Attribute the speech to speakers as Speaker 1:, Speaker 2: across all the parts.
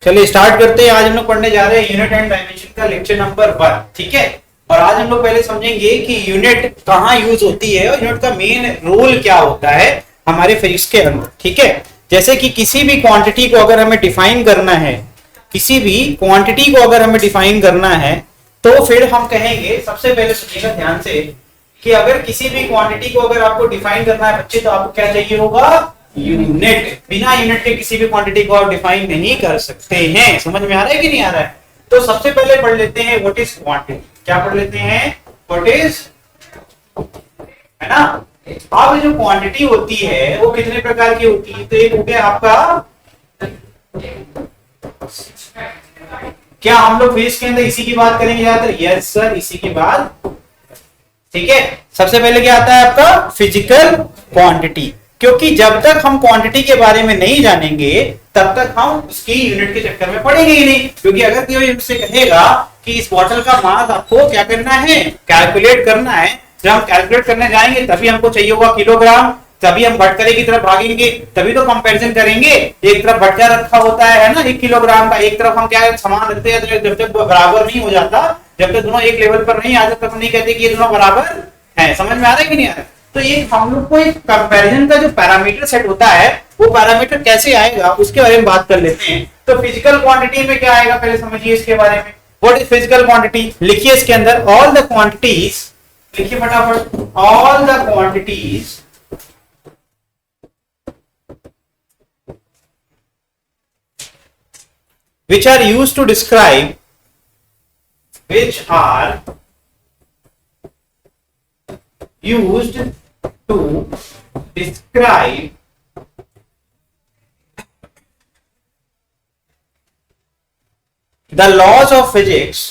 Speaker 1: चलिए स्टार्ट करते हैं। आज हम लोग पढ़ने जा रहे हैं यूनिट एंड डायमेंशन का लेक्चर नंबर 1। ठीक है, और आज हम लोग पहले समझेंगे कि यूनिट कहाँ यूज होती है और यूनिट का मेन रोल क्या होता है हमारे फिजिक्स के अंदर। ठीक है, जैसे कि किसी भी क्वांटिटी को अगर हमें डिफाइन करना है, किसी भी क्वांटिटी को अगर हमें डिफाइन करना है तो फिर हम कहेंगे, सबसे पहले सुनिएगा ध्यान से, कि अगर किसी भी क्वांटिटी को अगर आपको डिफाइन करना है बच्चे, तो आपको क्या चाहिए होगा? यूनिट। बिना यूनिट के किसी भी क्वांटिटी को आप डिफाइन नहीं कर सकते हैं। समझ में आ रहा है कि नहीं आ रहा है? तो सबसे पहले पढ़ लेते हैं व्हाट इज क्वांटिटी। क्या पढ़ लेते हैं? व्हाट इज, है ना। अब जो क्वांटिटी होती है वो कितने प्रकार की होती है? तो एक हो गया आपका, क्या हम लोग फिजिक्स के अंदर इसी की बात करेंगे ज्यादातर? यस सर, इसी की बात। ठीक है, सबसे पहले क्या आता है आपका? Physical quantity. क्योंकि जब तक हम क्वांटिटी के बारे में नहीं जानेंगे तब तक हम उसकी यूनिट के चक्कर में पड़ेंगे ही नहीं। क्योंकि अगर कोई हमसे कहेगा कि इस बॉटल का मास आपको क्या करना है? कैलकुलेट करना है। जब हम कैलकुलेट करने जाएंगे तभी हमको चाहिए होगा किलोग्राम, तभी हम भटकरे की तरफ भागेंगे, तभी तो कंपैरिजन करेंगे। एक तरफ भटका रखा होता है ना 1 किलोग्राम का, एक तरफ हम क्या सामान रखते हैं, तो जब तक बराबर नहीं हो जाता, जब तक दोनों एक लेवल पर नहीं आ जाता, तब हम नहीं कहते कि ये दोनों बराबर है। समझ में आ रहा है कि नहीं आ रहा है? तो ये हम लोग को एक कंपैरिजन का जो पैरामीटर सेट होता है, वो पैरामीटर कैसे आएगा उसके बारे में बात कर लेते हैं। तो फिजिकल क्वांटिटी में क्या आएगा पहले समझिए इसके बारे में। What is physical quantity? लिखिए इसके अंदर ऑल द क्वांटिटीज, लिखिए फटाफट, all the quantities which are used to describe, which are used to describe the laws of physics,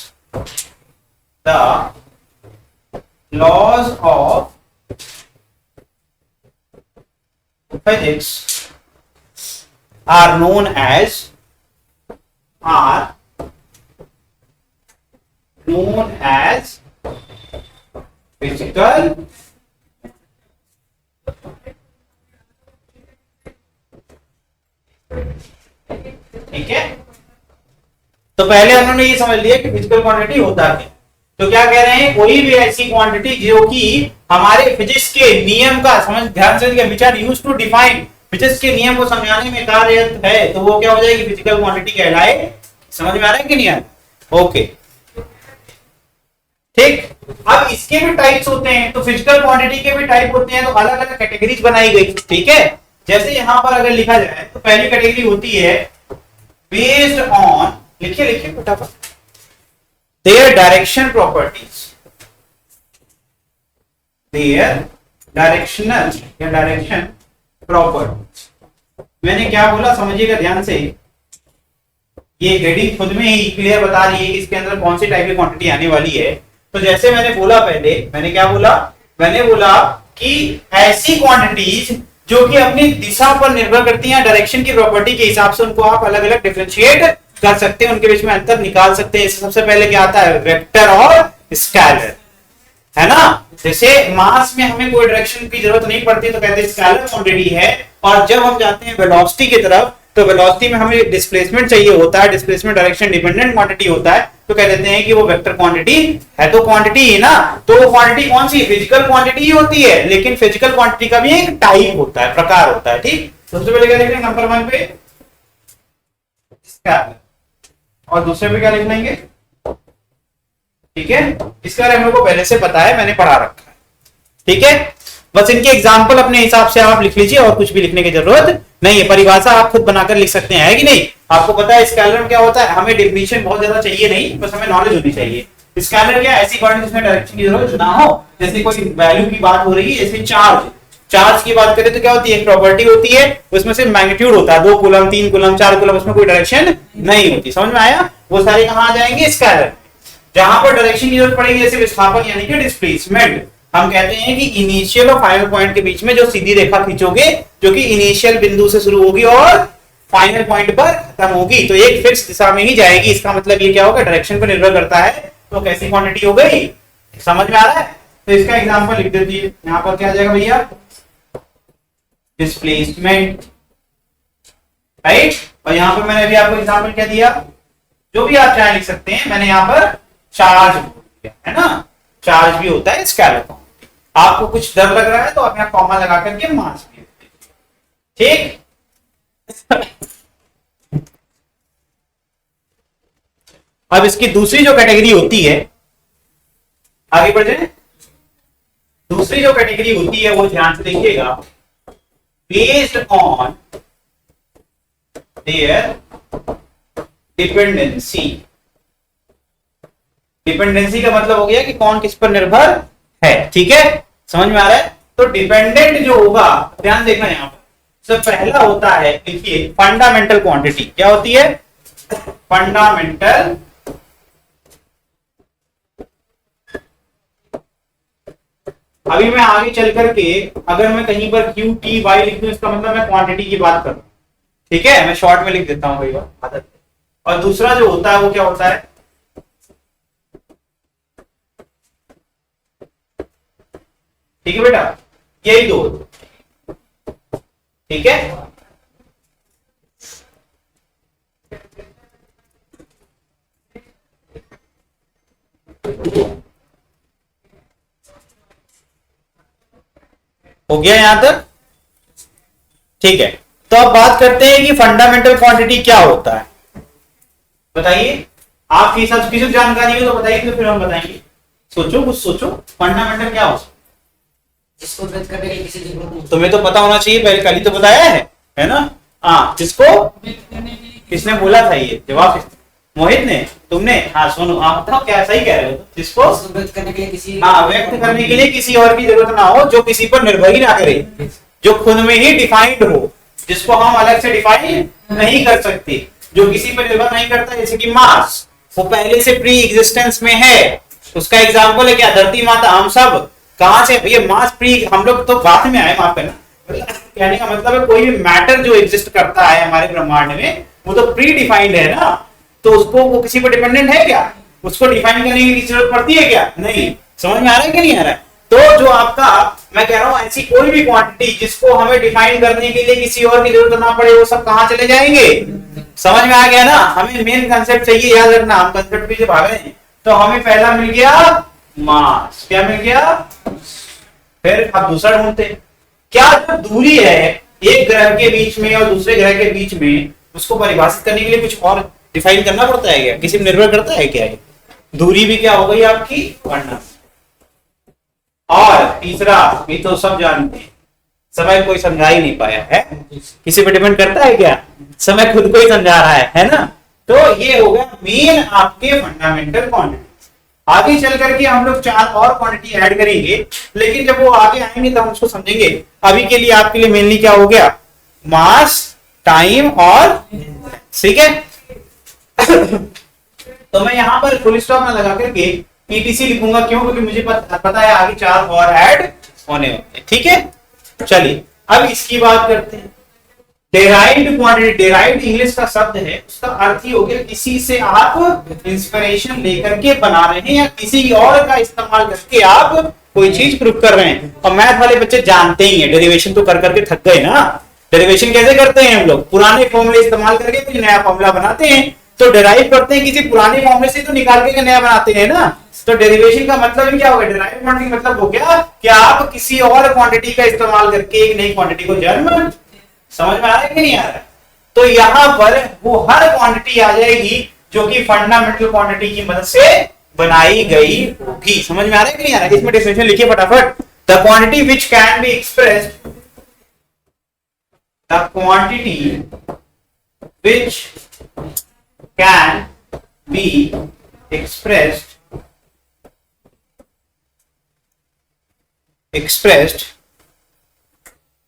Speaker 1: the laws of physics are known as physical ठीक है। तो पहले उन्होंने ये समझ लिया कि फिजिकल क्वांटिटी होता है। तो क्या कह रहे हैं? कोई भी ऐसी क्वांटिटी जो कि हमारे फिजिक्स के नियम का, समझ ध्यान से, which are used to define, physics के नियम को समझाने में कार्यरत है, तो वो क्या हो जाएगी? फिजिकल क्वांटिटी कहलाए। समझ में आ रहा है कि नहीं आ रहा? ओके, ठीक। अब इसके भी टाइप्स होते हैं, तो फिजिकल क्वांटिटी के भी टाइप होते हैं, तो अलग अलग कैटेगरीज बनाई गई। ठीक है, जैसे यहां पर अगर लिखा जाए तो पहली कैटेगरी होती है बेस्ड ऑन, लिखिए लिखिए फटाफट, their direction properties, their directional या डायरेक्शन प्रॉपर्टीज। मैंने क्या बोला समझिएगा ध्यान से। ये हेडिंग खुद में ही क्लियर बता रही है कि इसके अंदर कौन सी टाइप की क्वांटिटी आने वाली है। तो जैसे मैंने बोला पहले, मैंने क्या बोला? मैंने बोला कि ऐसी क्वांटिटीज जो कि अपनी दिशा पर निर्भर करती हैं, डायरेक्शन की प्रॉपर्टी के हिसाब से उनको आप अलग अलग डिफरेंशिएट कर सकते हैं, उनके बीच में अंतर निकाल सकते हैं। सबसे पहले क्या आता है? वेक्टर और स्केलर, है ना। जैसे मास में हमें कोई डायरेक्शन की जरूरत नहीं पड़ती तो कहते हैं स्केलर क्वांटिटी है, और जब हम जाते हैं वेलोसिटी की तरफ तो वेलोसिटी में हमें डिस्प्लेसमेंट चाहिए होता है, डिस्प्लेसमेंट डायरेक्शन डिपेंडेंट क्वांटिटी होता है, तो कह देते हैं कि वो वेक्टर क्वांटिटी है। तो क्वांटिटी है ना, तो वो क्वांटिटी कौन सी? फिजिकल क्वांटिटी ही होती है, लेकिन फिजिकल क्वांटिटी का भी एक टाइप होता है, प्रकार होता है। ठीक, सबसे पहले क्या लिख रहे हैं नंबर 1 पे? स्केलर, और दूसरे पे क्या लिख लेंगे? ठीक है, इसका हम लोग को पहले से पता है, मैंने पढ़ा रखा है। ठीक है, बस इनके एग्जाम्पल अपने हिसाब से आप लिख लीजिए और कुछ भी लिखने की जरूरत नहीं है। परिभाषा आप खुद बनाकर लिख सकते हैं, है कि नहीं? आपको पता है स्केलर में क्या होता है, हमें डेफिनेशन बहुत ज्यादा चाहिए नहीं, बस हमें नॉलेज होनी चाहिए। स्केलर क्या? ऐसी क्वांटिटी जिसमें डायरेक्शन की जरूरत ना हो। जैसे कोई वैल्यू की बात हो रही है, जैसे चार्ज की बात करें तो क्या होती है? एक प्रॉपर्टी होती है, उसमें से मैग्नीट्यूड होता है, 2 कूलम 3 कूलम 4 कूलम, उसमें कोई डायरेक्शन नहीं होती। समझ में आया? वो सारे कहां आ जाएंगे? स्केलर। जहां पर डायरेक्शन की जरूरत पड़ेगी, जैसे विस्थापन यानी कि डिस्प्लेसमेंट, हम कहते हैं कि इनिशियल और फाइनल पॉइंट के बीच में जो सीधी रेखा खींचोगे, जो कि इनिशियल बिंदु से शुरू होगी और फाइनल पॉइंट पर खत्म होगी, तो एक फिक्स दिशा में ही जाएगी। इसका मतलब ये क्या होगा? डायरेक्शन पर निर्भर करता है, तो कैसी क्वांटिटी हो गई? समझ में आ रहा है? तो इसका एग्जांपल लिख दीजिए। यहां पर क्या आ जाएगा भैया? Displacement right. और यहाँ पे मैंने अभी आपको एग्जाम्पल क्या दिया, जो भी आप चाहे लिख सकते हैं, मैंने यहाँ पर चार्ज बोल दिया है ना, चार्ज भी होता है स्केलर क्वांटिटी। आपको कुछ डर लग रहा है तो आप यहाँ कॉमा लगा करके मास भी, ठीक। अब इसकी दूसरी जो कैटेगरी होती है, आगे बढ़ जाए, दूसरी जो कैटेगरी होती है वो ध्यान से देखिएगा, based on their dependency. Dependency का मतलब हो गया कि कौन किस पर निर्भर है, ठीक है, समझ में आ रहा है। तो डिपेंडेंट जो होगा, ध्यान देखना यहां पर, सबसे पहला होता है, देखिए फंडामेंटल क्वांटिटी क्या होती है, फंडामेंटल अभी मैं आगे चल करके अगर मैं कहीं पर क्यू टी वाई लिख दूं, इसका मतलब मैं क्वांटिटी की बात कर रहा हूं, ठीक है, मैं शॉर्ट में लिख देता हूं कई बार आदत। और दूसरा जो होता है वो क्या होता है, ठीक है बेटा, यही दो, ठीक है। हो गया यहां तक, ठीक है। तो अब बात करते हैं कि फंडामेंटल क्वांटिटी क्या होता है, बताइए। आपकी सब किसी जानकारी हो तो बताइए, तो फिर हम बताएंगे। सोचो, कुछ सोचो, फंडामेंटल क्या हो सकता है,
Speaker 2: जिसको व्यक्त करने की किसी जरूरत
Speaker 1: तुम्हें तो पता होना चाहिए, पहले कल ही तो बताया है ना। हाँ, जिसको किसने बोला था ये जवाब, मोहित ने, तुमने, हाँ सुनो, आप बताओ क्या सही कह रहे हो, जिसको
Speaker 2: व्यक्त करने के लिए किसी,
Speaker 1: हाँ, व्यक्त करने के लिए किसी और की जरूरत ना हो, जो किसी पर निर्भर ही ना करे, जो खुद में ही डिफाइंड हो, जिसको हम अलग से डिफाइन नहीं कर सकते, जो किसी पर निर्भर नहीं करता, जैसे कि मास, वो पहले से प्री एग्जिस्टेंस में है। उसका एग्जाम्पल है क्या, धरती माता, हम सब कहां से, ये मास प्री, हम लोग तो बाद में आए, माफ करना, कहने का मतलब है कोई भी मैटर जो एग्जिस्ट करता है हमारे ब्रह्मांड में, वो तो प्री डिफाइंड है ना, तो उसको वो किसी पर डिपेंडेंट है क्या, उसको डिफाइन करने की जरूरत पड़ती है क्या, नहीं। समझ में आ रहा है कि नहीं आ रहा है। तो जो आपका, मैं कह रहा हूं ऐसी कोई भी क्वांटिटी जिसको हमें डिफाइन करने के लिए किसी और की जरूरत ना पड़े, वो सब कहां चले जाएंगे, समझ में आ गया ना। हमें मेन कंसेप्ट चाहिए, याद रखना, हम कंसेप्ट पीछे भाग रहे हैं। तो हमें पहला मिल गया मास, क्या मिल गया, फिर आप दूसरा ढूंढते हैं, क्या जो दूरी है एक ग्रह के बीच में और दूसरे ग्रह के बीच में, उसको परिभाषित करने के लिए कुछ और डिफाइन करना पड़ता है क्या, किसी पर निर्भर करता है क्या, है दूरी भी क्या हो गई आपकी वर्णा। और तीसरा, ये तो सब जानते हैं, समय कोई समझा ही नहीं पाया है, किसी पे डिपेंड करता है क्या, समय खुद को ही समझा रहा है ना। तो ये हो गया मेन आपके फंडामेंटल क्वांटिटी। आगे चल करके हम लोग 4 और क्वांटिटी ऐड करेंगे, लेकिन जब वो आगे आएंगे तब हम उसको समझेंगे। अभी के लिए आपके लिए मेनली क्या हो गया, मास, टाइम और, ठीक है। तो मैं यहां पर फुल स्टॉप ना लगा करके ईटीसी लिखूंगा, क्यों, क्योंकि मुझे पता है आगे 4 और ऐड होने वाले, ठीक है। चलिए अब इसकी बात करते हैं। डेराइव्ड क्वांटिटी, डेराइव्ड इंग्लिश का शब्द है, उसका अर्थ ही हो गया किसी से आप इंस्पिरेशन लेकर के बना रहे हैं या किसी और का इस्तेमाल करके आप कोई चीज प्रूव कर रहे हैं। और मैथ वाले बच्चे जानते ही हैं, डेरिवेशन तो कर करके थक गए ना। डेरिवेशन कैसे करते हैं हम लोग, पुराने फॉर्मूले इस्तेमाल करके कुछ नया फॉर्मूला बनाते हैं, तो डेराइव करते हैं किसी पुराने फॉर्मूले से, तो निकाल के नया बनाते हैं ना। तो डेरिवेशन का मतलब ही क्या होगा, डेराइव क्वांटिटी मतलब हो गया कि आप किसी और क्वांटिटी का इस्तेमाल करके एक नई क्वांटिटी को जन्म, समझ में आ रहा है कि नहीं आ रहा है। तो यहां पर वो हर क्वांटिटी आ जाएगी जो कि फंडामेंटल क्वांटिटी की मदद से बनाई गई होगी। समझ में आ रहा है कि नहीं आ रहा है। इसमें डेफिनेशन लिखिए फटाफट, the quantity which can be expressed, the quantity which can be expressed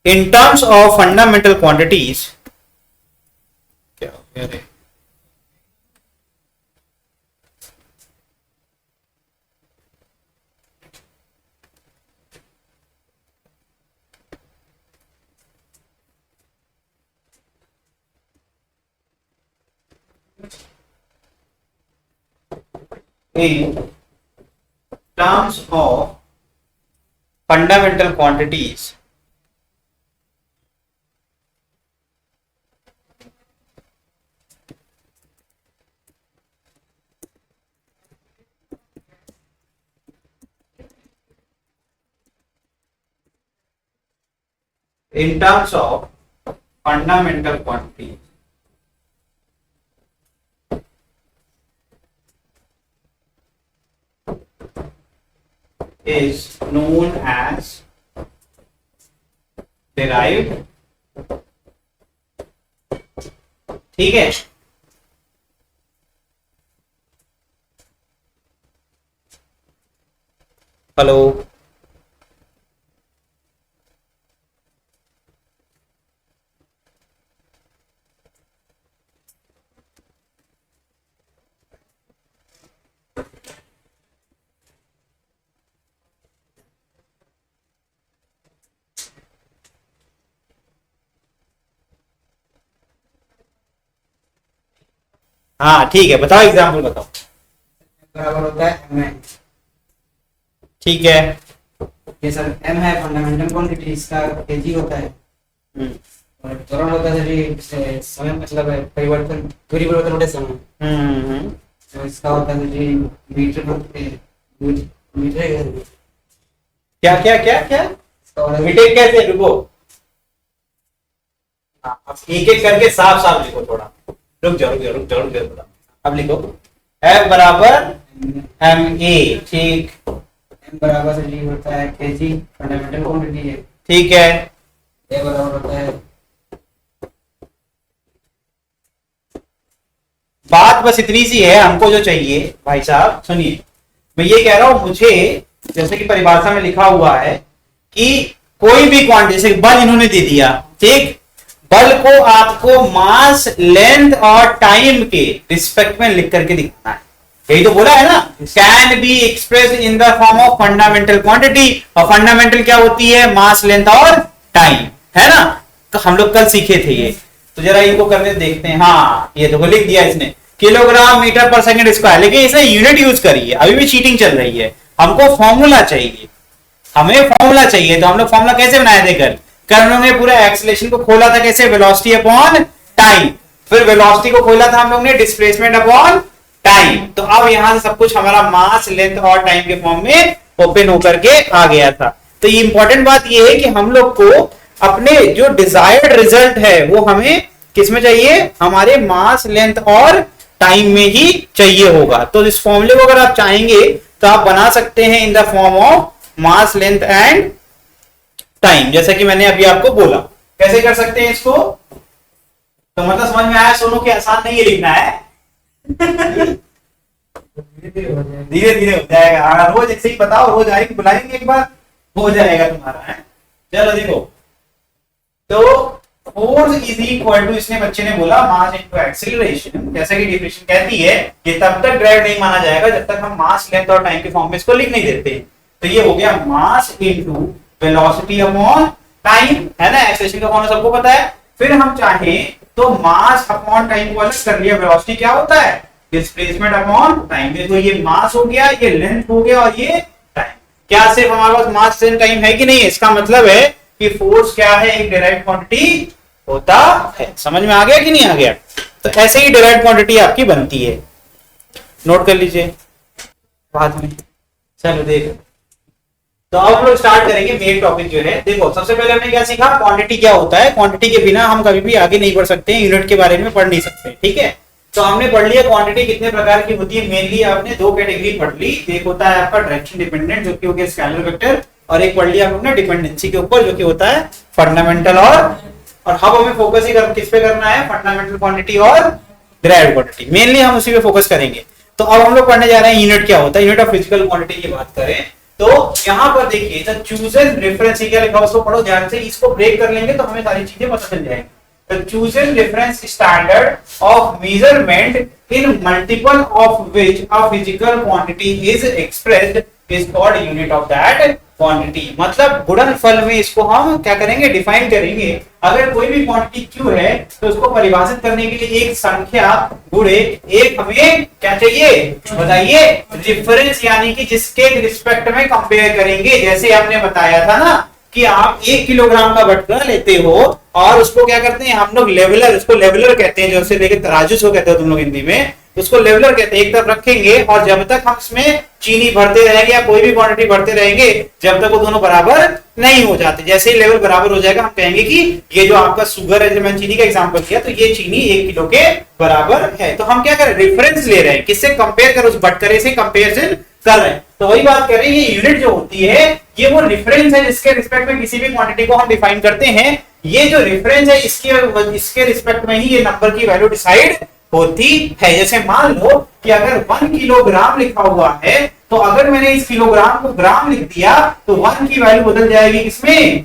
Speaker 1: in terms of fundamental quantities, क्या हो गया रे, in terms of fundamental quantities in terms of fundamental quantity is known as derived. ठीक है, hello, हाँ ठीक है, बताओ एग्जाम्पल बताओ।
Speaker 2: बराबर होता है एम।
Speaker 1: ठीक है,
Speaker 2: ये सर एम है फंडामेंटल क्वांटिटी, इसका केजी होता है। और त्वरण होता है जी समय, मतलब है परिवर्तन, दूरी परिवर्तन होता है समय। तो इसका होता है जी मीटर मीटर है।
Speaker 1: क्या क्या क्या क्या
Speaker 2: इसका होता है
Speaker 1: मीटर कैसे, रुको, हाँ, अब एक एक करके साफ साफ लिखो, थोड़ा रुक जाओ रुक जाओ रुक जाओ रुक जाओ, थोड़ा अब लिखो। F बराबर एम ए, ठीक,
Speaker 2: एम बराबर से जी होता है केजी, फंडामेंटल क्वांटिटी है।
Speaker 1: ठीक है,
Speaker 2: ए बराबर होता है,
Speaker 1: बात बस इतनी सी है, हमको जो चाहिए भाई साहब सुनिए, मैं ये कह रहा हूं, मुझे जैसे कि परिभाषा में लिखा हुआ है कि कोई भी क्वांटिटी, जैसे बल इन्होंने दे दिया, ठीक, बल को आपको मास, लेंथ और टाइम के रिस्पेक्ट में लिख करके दिखाना है, यही तो बोला है ना, can be express in the form of fundamental quantity, और फंडामेंटल क्या होती है, मास, लेंथ और टाइम, है ना, तो हम लोग कल सीखे थे ये, तो जरा इनको करने देखते हैं। हाँ ये देखो लिख दिया इसने, किलोग्राम मीटर पर सेकंड स्क्वायर, लेकिन इसने यूनिट यूज करी है, अभी भी चीटिंग चल रही है, हमको फॉर्मूला चाहिए, हमें फॉर्मूला चाहिए, तो हम लोग फॉर्मूला कैसे बनाए थे कल, हम लोग ने पूरा एक्सेलरेशन को खोला था कैसे, वेलोसिटी अपॉन टाइम, फिर वेलोसिटी को खोला था हम लोग ने डिस्प्लेसमेंट अपॉन टाइम, तो अब यहां से सब कुछ हमारा मास, लेंथ और टाइम के फॉर्म में ओपन होकर के आ गया था। तो ये इंपॉर्टेंट बात ये है कि हम लोग को अपने जो डिजायर्ड रिजल्ट है वो हमें किस में चाहिए, हमारे मास, लेंथ और टाइम में ही चाहिए होगा। तो इस फॉर्मूले को अगर आप चाहेंगे तो आप बना सकते हैं in the form of mass, length and time, जैसा कि मैंने अभी आपको बोला। कैसे कर सकते हैं इसको, तो मतलब समझ में आया सोनू कि आसान नहीं है लिखना है धीरे धीरे हो जाएगा, रोज ऐसे ही बताओ, रोज आएंगे बुलाएंगे एक बार, हो जाएगा तुम्हारा है। चलो देखो, तो फोर्स इज इक्वल टू, इसने बच्चे ने बोला मास इनटू एक्सीलरेशन, जैसा कि डेफिनेशन कहती है कि तब तक ड्राइव नहीं माना जाएगा जब तक हम मास, लेंथ और टाइम के फॉर्म में इसको लिख नहीं देते। तो ये हो गया mass into velocity upon time, है ना, एक्सेलरेशन का फॉर्मूला सबको पता है। फिर हम चाहें तो मास अपॉन टाइम को अलग कर लिया, वेलोसिटी क्या होता है, डिस्प्लेसमेंट अपॉन टाइम, देखो ये मास हो गया, ये लेंथ हो गया और ये टाइम। क्या सिर्फ हमारे पास मास, लेंथ, टाइम है कि नहीं, इसका मतलब है कि फोर्स क्या है, एक डिराइव्ड क्वांटिटी होता है। समझ में आ गया कि नहीं आ गया, तो ऐसे ही डिराइव्ड क्वांटिटी आपकी बनती है, नोट कर लीजिए बाद में। चलो देखो, तो अब हम लोग स्टार्ट करेंगे मेन टॉपिक जो है। देखो सबसे पहले हमने क्या सीखा, क्वांटिटी क्या होता है, क्वांटिटी के बिना हम कभी भी आगे नहीं बढ़ सकते हैं, यूनिट के बारे में पढ़ नहीं सकते, ठीक है। तो हमने पढ़ लिया क्वांटिटी कितने प्रकार की होती है, मेनली आपने दो कैटेगरी पढ़ ली, एक होता है आपका डायरेक्शन डिपेंडेंट जो कि हो गया स्केलर वेक्टर, और एक पढ़ लिया हमने डिपेंडेंसी के ऊपर जो कि होता है फंडामेंटल, और अब हमें फोकस ही किस पे करना है, फंडामेंटल क्वांटिटी और डिराइव्ड क्वांटिटी, मेनली हम उसी पे फोकस करेंगे। तो अब हम लोग पढ़ने जा रहे हैं यूनिट क्या होता है, यूनिट ऑफ फिजिकल क्वांटिटी की बात करें तो यहां पर देखिए द चूजन रेफरेंस, क्या लिखा उसको पढ़ो ध्यान से, इसको ब्रेक कर लेंगे तो हमें सारी चीजें पता चल जाएंगी। The chosen reference standard of measurement in multiple of which a physical quantity is expressed is called unit of that quantity। मतलब गुणनफल में इसको हम क्या करेंगे, डिफाइन करेंगे। अगर कोई भी क्वांटिटी Q है तो उसको परिभाषित करने के लिए एक संख्या गुणे एक हमें क्या चाहिए बताइए, रिफरेंस, यानी कि जिसके रिस्पेक्ट में कंपेयर करेंगे। जैसे आपने बताया था ना कि आप 1 किलोग्राम का बटका लेते हो और उसको क्या करते हैं हम लोग लेवलर, उसको लेवलर कहते हैं, जो से लेके तराजू को कहते हो तुम लोग हिंदी में, उसको लेवलर कहते हैं, एक तरफ रखेंगे और जब तक हम इसमें चीनी भरते रहेंगे या कोई भी क्वांटिटी भरते रहेंगे जब तक वो दोनों बराबर नहीं हो जाते, जैसे ही लेवल बराबर हो जाएगा हम कहेंगे कि ये जो आपका शुगर है, जो मैंने चीनी का एग्जांपल दिया, तो ये चीनी 1 किलो के बराबर है। तो हम क्या करें, रेफरेंस ले रहे हैं, किससे कंपेयर कर, उस बटकरे से कंपेरिजन कर रहे हैं। तो वही बात कर रहे हैं, ये यूनिट जो होती है ये वो रेफरेंस है जिसके रिस्पेक्ट में किसी भी क्वांटिटी को हम डिफाइन करते हैं। ये जो रेफरेंस है इसके रिस्पेक्ट में ही ये नंबर की वैल्यू डिसाइड होती है। जैसे मान लो कि अगर 1 किलोग्राम लिखा हुआ है तो अगर मैंने इस किलोग्राम को ग्राम लिख दिया तो 1 की वैल्यू बदल जाएगी किसमें,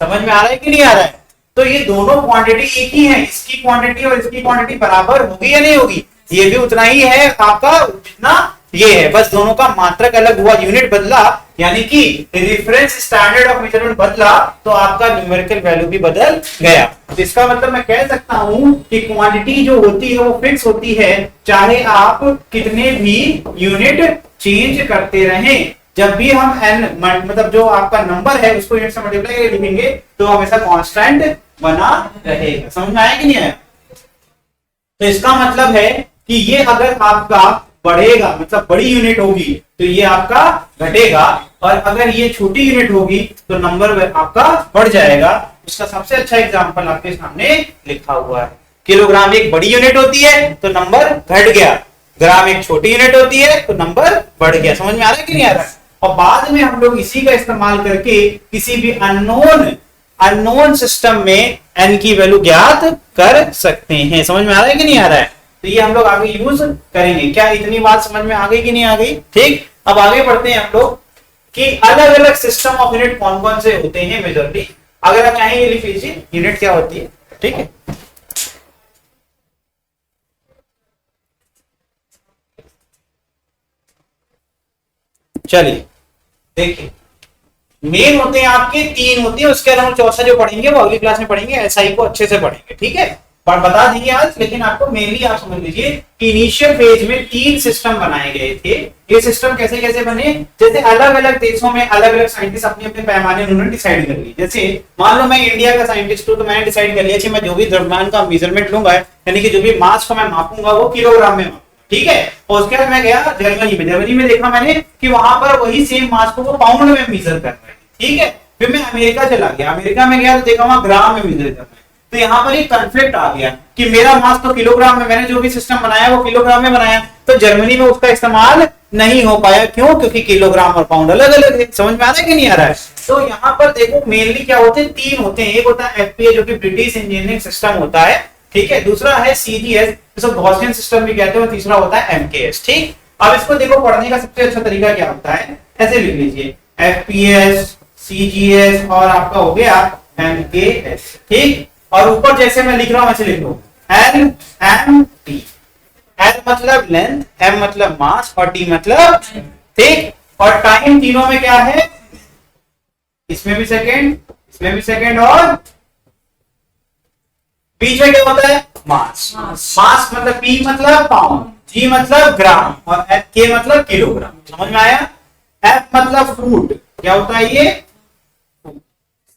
Speaker 1: समझ में आ रहा है कि नहीं आ रहा है। तो ये दोनों क्वांटिटी एक ही है, इसकी क्वांटिटी और इसकी क्वांटिटी बराबर होगी या नहीं होगी, ये भी उतना ही है आपका जितना ये है, बस दोनों का मात्रक अलग हुआ, यूनिट बदला, यानी कि रेफरेंस स्टैंडर्ड ऑफ मेजरमेंट बदला तो आपका न्यूमेरिकल वैल्यू भी बदल गया। तो इसका मतलब मैं कह सकता हूं कि क्वांटिटी जो होती है वो फिक्स होती है, चाहे आप कितने भी यूनिट चेंज करते रहें। जब भी हम n मतलब जो आपका नंबर है उसको यूनिट से मल्टीप्लाई करके लिखेंगे तो हमेशा कांस्टेंट बना रहेगा। समझ में आया कि नहीं आया। तो इसका मतलब है कि ये अगर आपका बढ़ेगा मतलब बड़ी यूनिट होगी तो ये आपका घटेगा, और अगर ये छोटी यूनिट होगी तो नंबर आपका बढ़ जाएगा। उसका सबसे अच्छा एग्जांपल आपके सामने लिखा हुआ है। किलोग्राम एक बड़ी यूनिट होती है तो नंबर घट गया, ग्राम एक छोटी यूनिट होती है तो नंबर बढ़ गया। समझ में आ रहा है कि नहीं आ रहा है। और बाद में हम लोग इसी का इस्तेमाल करके किसी भी अननोन सिस्टम में n की वैल्यू ज्ञात कर सकते हैं। समझ में आ रहा है कि नहीं आ रहा है। तो ये हम लोग आगे यूज करेंगे। क्या इतनी बात समझ में आ गई कि नहीं आ गई। ठीक, अब आगे बढ़ते हैं हम लोग कि अलग अलग सिस्टम ऑफ यूनिट कौन कौन से होते हैं मेजरली। अगर आप चाहें ये लिख लीजिए यूनिट क्या होती है। ठीक है, चलिए देखिए, मेन होते हैं आपके 3 होते हैं, उसके अलावा चौथा जो पढ़ेंगे वो अगली क्लास में पढ़ेंगे, एसआई को अच्छे से पढ़ेंगे। ठीक है, पर बता देंगे आज, लेकिन आपको मेनली आप समझ लीजिए कि इनिशियल फेज में 3 सिस्टम बनाए गए थे। ये सिस्टम कैसे कैसे बने, जैसे अलग अलग देशों में अलग अलग साइंटिस्ट अपने अपने पैमाने उन्होंने डिसाइड कर लिए। जैसे मान लो मैं इंडिया का साइंटिस्ट हूं तो मैंने डिसाइड कर लिया कि मैं जो भी द्रव्यमान का मेजरमेंट लूंगा, यानी कि जो भी मास को मैं मापूंगा वो किलोग्राम में मापूंगा। ठीक है, और उसके बाद मैं गया जर्मनी में देखा मैंने कि वहां पर वही सेम मास को वो पाउंड में मेजर कर रहे हैं। ठीक है, फिर मैं अमेरिका चला गया, अमेरिका में गया तो देखा वहां ग्राम में मेजर कर रहे हैं। तो यहाँ पर एक कॉन्फ्लिक्ट आ गया कि मेरा मास तो किलोग्राम में, मैंने जो भी सिस्टम बनाया वो किलोग्राम में बनाया, तो जर्मनी में उसका इस्तेमाल नहीं हो पाया। क्यों? क्योंकि किलोग्राम और पाउंड अलग अलग है। समझ में आ रहा है कि नहीं आ रहा है। तो यहाँ पर देखो मेनली क्या होते हैं, 3 होते हैं। एक होता है एफपीए जो कि ब्रिटिश इंजीनियरिंग सिस्टम होता है। ठीक है, दूसरा है सीजीएस जिसको गॉसियन सिस्टम भी कहते हैं, और तीसरा होता है एमकेएस। ठीक, अब इसको देखो पढ़ने का सबसे अच्छा तरीका क्या होता है, ऐसे लिख लीजिए एफपीएस, सीजीएस और आपका हो गया एमकेएस। ठीक, और ऊपर जैसे मैं लिख रहा हूं वैसे लिख लो एलएमटी। एल मतलब लेंथ, एम मतलब मास और टी मतलब ठीक। और टाइम तीनों में क्या है, इसमें भी सेकंड, इसमें भी सेकंड, और बीच में क्या होता है मास। मास मतलब पी मतलब पाउंड, जी मतलब ग्राम और के मतलब किलोग्राम। समझ में आया। एफ मतलब फुट, क्या होता है ये,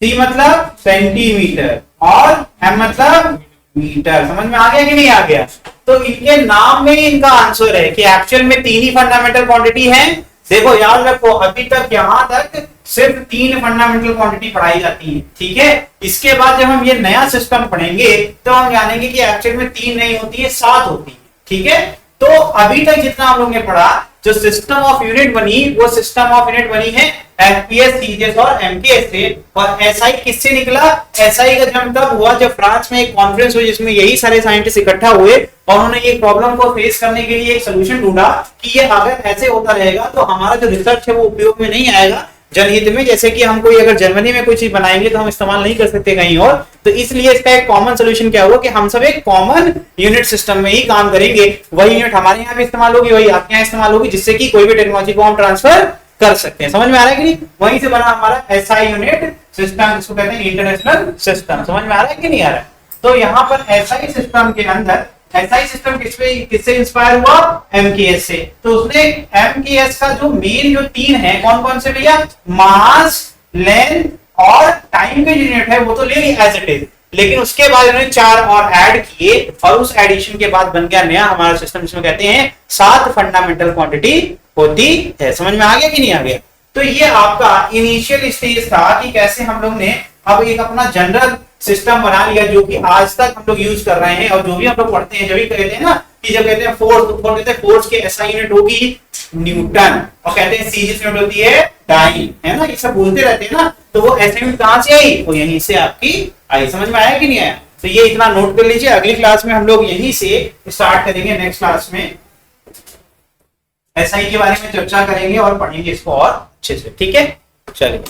Speaker 1: सी मतलब सेंटीमीटर और एम मतलब मीटर। समझ में आ गया कि नहीं आ गया। तो इनके नाम में इनका आंसर है कि एक्चुअल में 3 ही फंडामेंटल क्वांटिटी है। देखो याद रखो, अभी तक यहां तक सिर्फ 3 फंडामेंटल क्वांटिटी पढ़ाई जाती है। ठीक है, इसके बाद जब हम ये नया सिस्टम पढ़ेंगे तो हम जानेंगे कि एक्चुअल में 3 नहीं होती है, 7 होती है। ठीक है, तो अभी तक जितना हम लोग ने पढ़ा, जो सिस्टम ऑफ यूनिट बनी वो सिस्टम ऑफ यूनिट बनी है एफपीएस, सीजीएस और एमकेएस से। और एसआई किससे निकला, एसआई का जन्म तब हुआ जब फ्रांस में एक कॉन्फ्रेंस हुई जिसमें यही सारे साइंटिस्ट इकट्ठा हुए और उन्होंने ये प्रॉब्लम को फेस करने के लिए एक सोल्यूशन ढूंढा कि ये अगर ऐसे होता रहेगा तो हमारा जो रिसर्च है वो उपयोग में नहीं आएगा जनहित में। जैसे कि हम कोई अगर जर्मनी में कोई चीज बनाएंगे तो हम इस्तेमाल नहीं कर सकते कहीं और, तो इसलिए इसका एक कॉमन सोल्यूशन क्या हुआ कि हम सब एक कॉमन यूनिट सिस्टम में ही काम करेंगे। वही यूनिट हमारे यहाँ भी इस्तेमाल होगी, वही आपके यहाँ इस्तेमाल होगी, जिससे कि कोई भी टेक्नोलॉजी को हम ट्रांसफर कर सकते हैं। समझ में आ रहा है कि नहीं। वहीं से बना हमारा एसआई यूनिट सिस्टम, जिसको कहते हैं इंटरनेशनल सिस्टम। समझ में आ रहा है कि नहीं आ रहा है। तो यहाँ पर एसआई सिस्टम के अंदर, एसआई सिस्टम किससे इंस्पायर हुआ, एमकेएस से। तो उसने एमकेएस का जो मेन जो 3 है, कौन कौन से भैया, मास, लेंथ और टाइम के यूनिट है वो तो ले ली एज इट इज, लेकिन उसके बाद इन्होंने 4 और ऐड किए और उस एडिशन के बाद बन गया नया हमारा सिस्टम, जिसमें कहते हैं 7 फंडामेंटल क्वांटिटी होती है। समझ में आ गया कि नहीं आ गया? तो ये आपका इनिशियल स्टेज था कि कैसे हम लोग ने अब एक अपना जनरल सिस्टम बना लिया जो कि आज तक हम लोग यूज कर रहे हैं। और जो भी हम लोग पढ़ते हैं, जब भी कहते हैं ना कि जब कहते हैं फोर्स, तो कहते हैं फोर्स की एसआई यूनिट होगी न्यूटन, और कहते हैं सीजी यूनिट होती है डाइन, है ना, ये सब बोलते रहते हैं ना। तो वो एसआई यूनिट कहां से आई? वो यहीं से आपकी आई। समझ में आया कि नहीं आया? तो ये इतना नोट कर लीजिए। अगली क्लास में हम लोग यहीं से स्टार्ट करेंगे। नेक्स्ट क्लास में एसआई के बारे में चर्चा करेंगे और पढ़ेंगे इसको और अच्छे से। ठीक है, चलिए।